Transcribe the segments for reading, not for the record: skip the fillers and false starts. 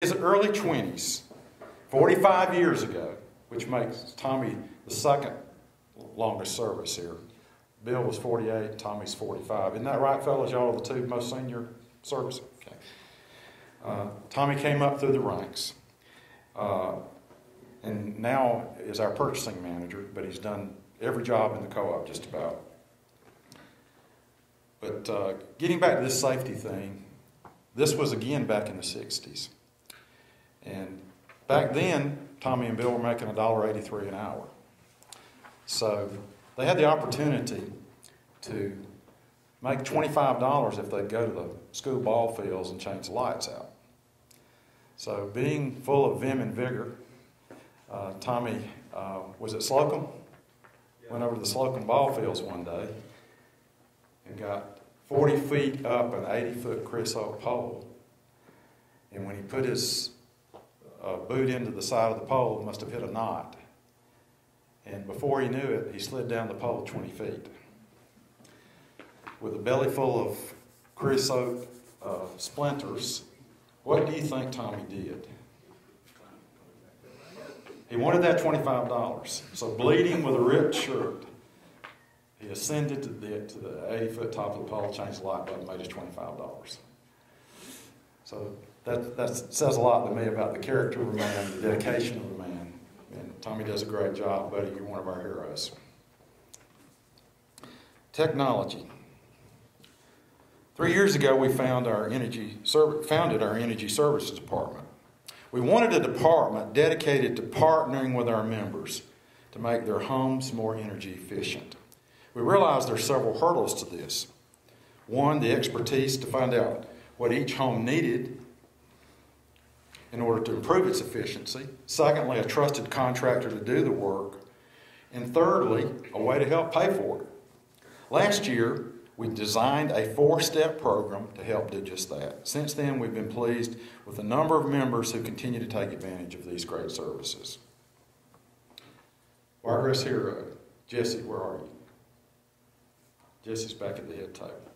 His early 20s, 45 years ago, which makes Tommy the second longest service here. Bill was 48, Tommy's 45. Isn't that right, fellas? Y'all are the two most senior service? Okay. Tommy came up through the ranks and now is our purchasing manager, but he's done every job in the co-op just about. But getting back to this safety thing, this was again back in the 60s. And back then, Tommy and Bill were making $1.83 an hour. So they had the opportunity to make $25 if they'd go to the school ball fields and change the lights out. So being full of vim and vigor, Tommy was at Slocum, went over to the Slocum ball fields one day and got 40 feet up an 80-foot creosote pole. And when he put his boot into the side of the pole, it must have hit a knot. And before he knew it, he slid down the pole 20 feet. With a belly full of creosote splinters, what do you think Tommy did? He wanted that $25. So bleeding with a ripped shirt, he ascended to the 80-foot top of the pole, changed the light bulb, and made his $25. So that says a lot to me about the character of a man, the dedication of a man. And Tommy does a great job, buddy. You're one of our heroes. Technology. 3 years ago, we founded our energy services department. We wanted a department dedicated to partnering with our members to make their homes more energy efficient. We realized there are several hurdles to this. One, the expertise to find out what each home needed in order to improve its efficiency. Secondly, a trusted contractor to do the work. And thirdly, a way to help pay for it. Last year, we designed a 4-step program to help do just that. Since then, we've been pleased with the number of members who continue to take advantage of these great services. Wiregrass hero, Jesse, where are you? Jesse's back at the head table.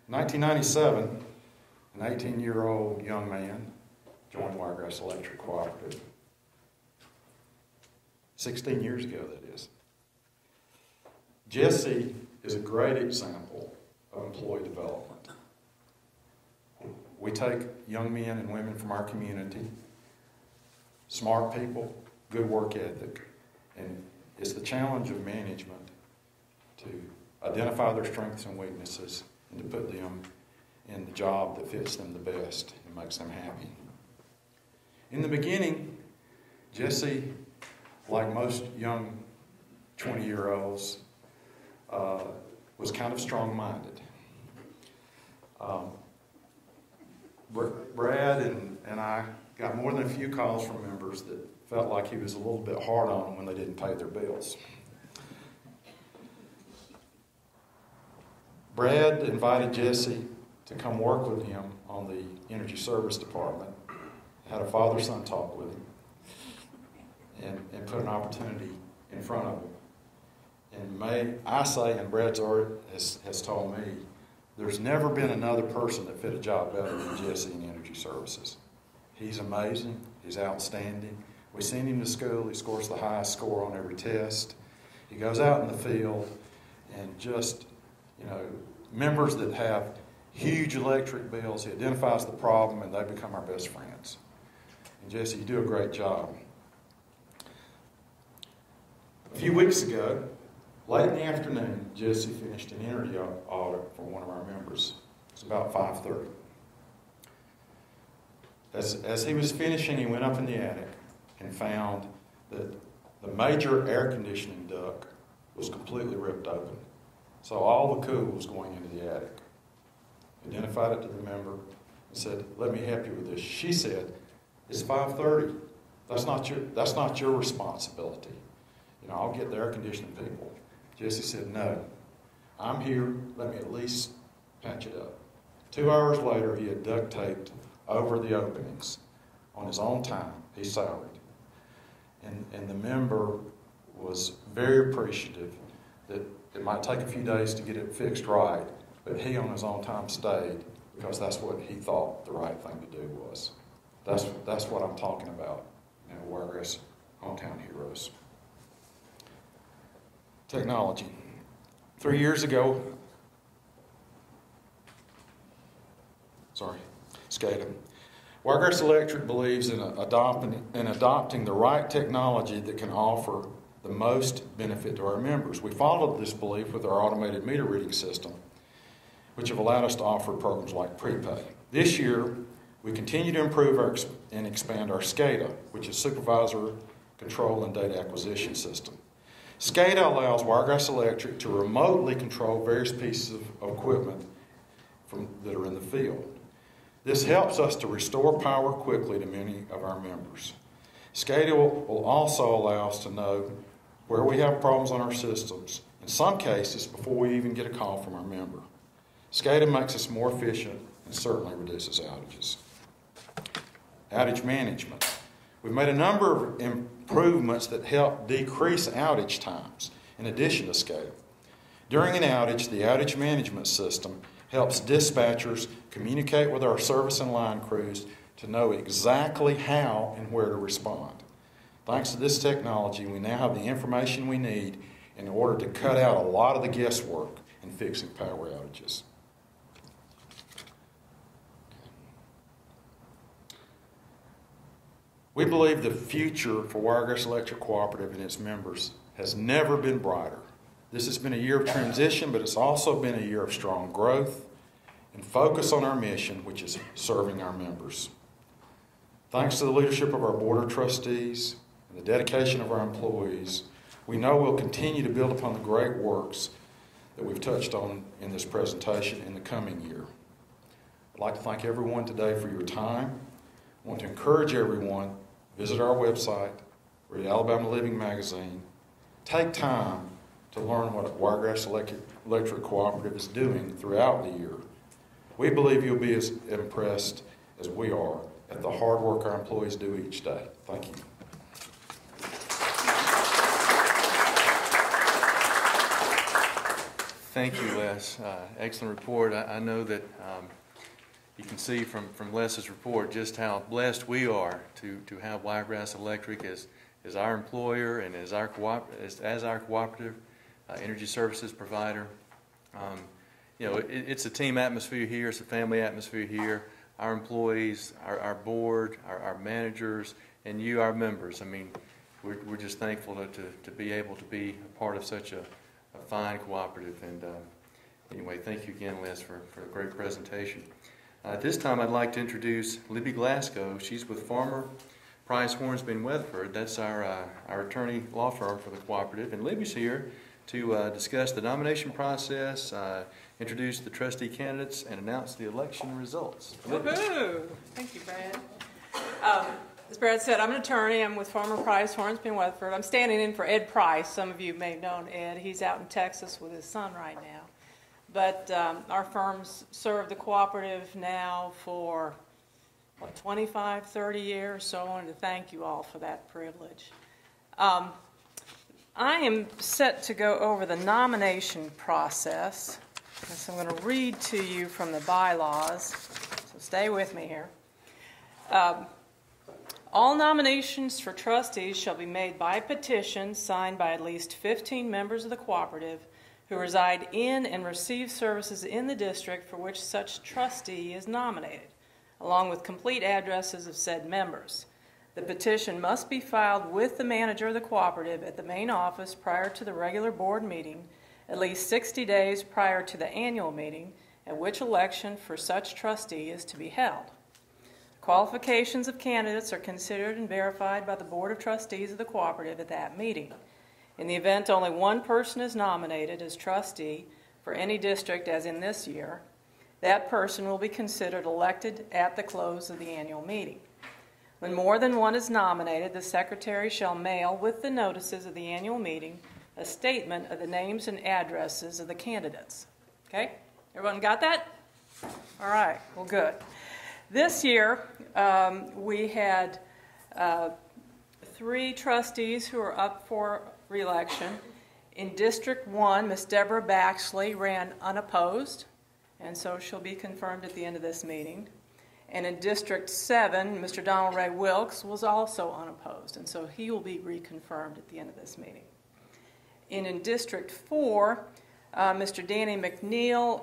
In 1997, an 18-year-old young man joined Wiregrass Electric Cooperative. 16 years ago, that is. Jesse is a great example of employee development. We take young men and women from our community, smart people, good work ethic, and it's the challenge of management to identify their strengths and weaknesses and to put them in the job that fits them the best and makes them happy. In the beginning, Jesse, like most young 20-year-olds, was kind of strong-minded. Brad and I got more than a few calls from members that felt like he was a little bit hard on them when they didn't pay their bills. Brad invited Jesse to come work with him on the Energy Service Department, had a father-son talk with him, and put an opportunity in front of him. And may I say, and Brad's already has told me, there's never been another person that fit a job better than Jesse in Energy Services. He's amazing. He's outstanding. We send him to school. He scores the highest score on every test. He goes out in the field and just, members that have huge electric bills, he identifies the problem and they become our best friends. And Jesse, you do a great job. A few weeks ago, late in the afternoon, Jesse finished an energy audit for one of our members. It was about 5:30. As he was finishing, he went up in the attic and found that the major air conditioning duct was completely ripped open. So all the cool was going into the attic. Identified it to the member and said, "Let me help you with this." She said, "It's 5:30. That's not your responsibility. I'll get the air conditioning people." Jesse said, "No, I'm here. Let me at least patch it up." 2 hours later, he had duct taped over the openings on his own time. He's salaried. And the member was very appreciative that it might take a few days to get it fixed right, but he on his own time stayed because that's what he thought the right thing to do was. That's what I'm talking about. Wiregrass Hometown Heroes. Technology. 3 years ago, SCADA. Wiregrass Electric believes in adopting the right technology that can offer the most benefit to our members. We followed this belief with our automated meter reading system, which have allowed us to offer programs like prepay. This year, we continue to improve and expand our SCADA, which is Supervisor Control and Data Acquisition System. SCADA allows Wiregrass Electric to remotely control various pieces of equipment that are in the field. This helps us to restore power quickly to many of our members. SCADA will also allow us to know where we have problems on our systems, in some cases before we even get a call from our member. SCADA makes us more efficient and certainly reduces outages. Outage management. We've made a number of improvements that help decrease outage times in addition to SCADA. During an outage, the outage management system helps dispatchers communicate with our service and line crews to know exactly how and where to respond. Thanks to this technology, we now have the information we need in order to cut out a lot of the guesswork in fixing power outages. We believe the future for Wiregrass Electric Cooperative and its members has never been brighter. This has been a year of transition, but it's also been a year of strong growth and focus on our mission, which is serving our members. Thanks to the leadership of our Board of Trustees and the dedication of our employees, we know we'll continue to build upon the great works that we've touched on in this presentation in the coming year. I'd like to thank everyone today for your time. I want to encourage everyone to visit our website, read Alabama Living Magazine, take time to learn what Wiregrass Electric Cooperative is doing throughout the year. We believe you'll be as impressed as we are at the hard work our employees do each day. Thank you. Thank you, Les. Excellent report. I know that you can see from Les's report just how blessed we are to have Wiregrass Electric as our employer and as our cooperative energy services provider. It's a team atmosphere here. It's a family atmosphere here. Our employees, our board, our managers, and you, our members. I mean, we're just thankful to be able to be a part of such a fine cooperative. And anyway, thank you again, Les, for a great presentation. At this time, I'd like to introduce Libby Glasgow. She's with Farmer, Price, Hornsby & Weatherford. That's our attorney law firm for the cooperative. And Libby's here to discuss the nomination process, introduce the trustee candidates, and announce the election results. Woohoo! Thank you, Brad. As Brad said, I'm an attorney. I'm with Farmer, Price, Hornsby & Weatherford. I'm standing in for Ed Price. Some of you may have known Ed. He's out in Texas with his son right now. But our firms serve the cooperative now for, 25, 30 years, so I wanted to thank you all for that privilege. I am set to go over the nomination process, and so I'm going to read to you from the bylaws, so stay with me here. All nominations for trustees shall be made by petition signed by at least 15 members of the cooperative who reside in and receive services in the district for which such trustee is nominated, along with complete addresses of said members. The petition must be filed with the manager of the cooperative at the main office prior to the regular board meeting, at least 60 days prior to the annual meeting, at which election for such trustee is to be held. Qualifications of candidates are considered and verified by the Board of Trustees of the cooperative at that meeting. In the event only one person is nominated as trustee for any district, as in this year, that person will be considered elected at the close of the annual meeting. When more than one is nominated, the secretary shall mail with the notices of the annual meeting a statement of the names and addresses of the candidates. Okay? Everyone got that? All right. Well, good. This year, we had 3 trustees who are up for re-election. In District 1, Ms. Deborah Baxley ran unopposed, and so she'll be confirmed at the end of this meeting. And in District 7, Mr. Donald Ray Wilkes was also unopposed, and so he will be reconfirmed at the end of this meeting. In District 4, Mr. Danny McNeil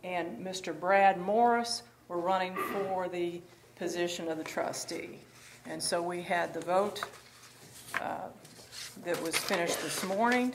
and Mr. Brad Morris were running for the position of the trustee. And so we had the vote that was finished this morning.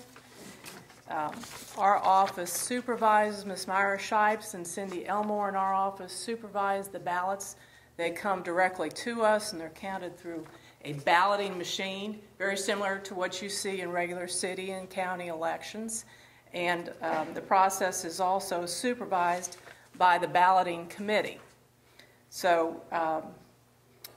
Our office supervises, Ms. Myra Shipes and Cindy Elmore in our office supervise the ballots. They come directly to us and they're counted through a balloting machine, very similar to what you see in regular city and county elections. And the process is also supervised by the balloting committee. So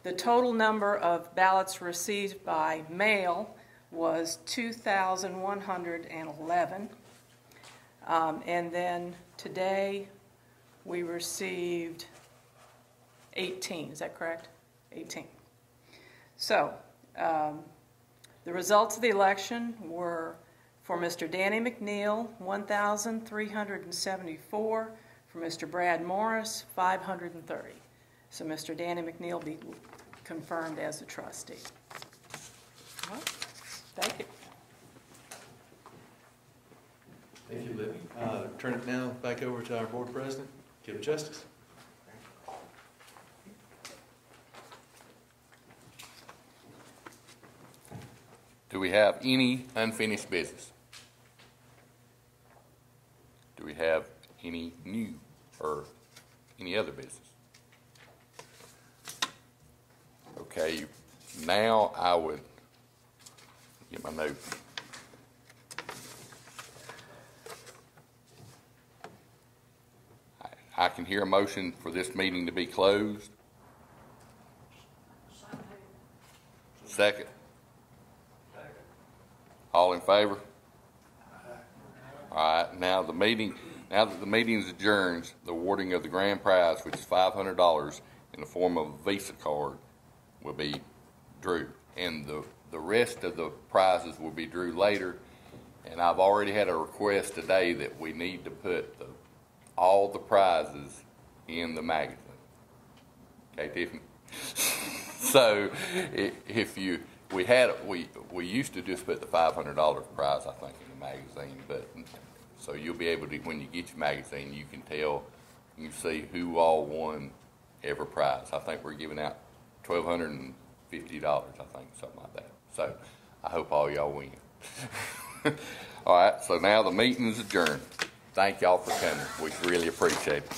the total number of ballots received by mail was 2,111. And then today we received 18. Is that correct? 18. So the results of the election were for Mr. Danny McNeil, 1,374. For Mr. Brad Morris, 530. So Mr. Danny McNeil will be confirmed as the trustee. All right. Thank you. Thank you, Libby. Turn it now back over to our board president, Kip Justice. Do we have any unfinished business? Do we have any new or any other business? Okay, now I would get my notes. I can hear a motion for this meeting to be closed. Second. All in favor? All right, now that the meeting is adjourned, the awarding of the grand prize, which is $500 in the form of a Visa card, will be drew. And the rest of the prizes will be drew later. And I've already had a request today that we need to put all the prizes in the magazine. Okay, Tiffany? So if you, we used to just put the $500 prize, I think, in the magazine, but so you'll be able to, when you get your magazine, you can tell, you can see who all won every prize. I think we're giving out $1,250, I think, something like that. So I hope all y'all win. All right, so now the meeting is adjourned. Thank y'all for coming. We really appreciate it.